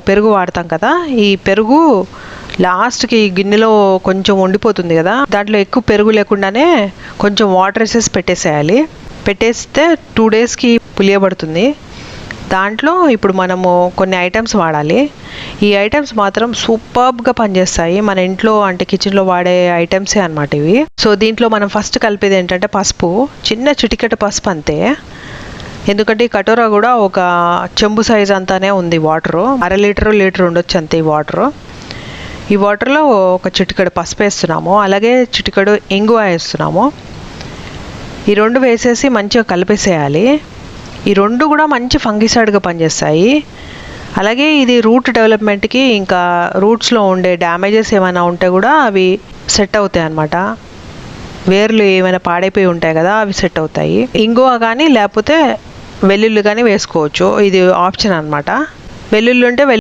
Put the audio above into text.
పెరుగు వాడతాం కదా, ఈ పెరుగు లాస్ట్కి గిన్నెలో కొంచెం వండిపోతుంది కదా, దాంట్లో ఎక్కువ పెరుగు లేకుండానే కొంచెం వాటర్ వేసేసి పెట్టేసేయాలి. పెట్టేస్తే 2 డేస్కి పులియబడుతుంది. దాంట్లో ఇప్పుడు మనము కొన్ని ఐటమ్స్ వాడాలి. ఈ ఐటమ్స్ మాత్రం సూపర్బ్గా పనిచేస్తాయి. మన ఇంట్లో అంటే కిచెన్లో వాడే ఐటమ్సే అనమాట ఇవి. సో దీంట్లో మనం ఫస్ట్ కలిపేది ఏంటంటే పసుపు, చిన్న చిటికెట పసుపు అంతే. ఎందుకంటే ఈ కటోరా కూడా ఒక చెంబు సైజ్ అంతానే ఉంది వాటరు, 1/2 లీటర్ ఉండొచ్చు అంతే ఈ వాటరు. ఈ వాటర్లో ఒక చిటికెడు పసుపు వేస్తున్నాము, అలాగే చిటికెడు ఇంగువ వేస్తున్నాము. ఈ 2 వేసేసి మంచిగా కలిపేసేయాలి. ఈ 2 కూడా మంచి ఫంగిసైడ్గా పనిచేస్తాయి. అలాగే ఇది రూట్ డెవలప్మెంట్కి, ఇంకా రూట్స్లో ఉండే డ్యామేజెస్ ఏమైనా ఉంటే కూడా అవి సెట్ అవుతాయి అన్నమాట. వేర్లు ఏమైనా పాడైపోయి ఉంటాయి కదా, అవి సెట్ అవుతాయి. ఇంగువ కానీ లేకపోతే వెల్లుల్లి కానీ వేసుకోవచ్చు, ఇది ఆప్షన్ అనమాట. వెల్లుల్లి ఉంటే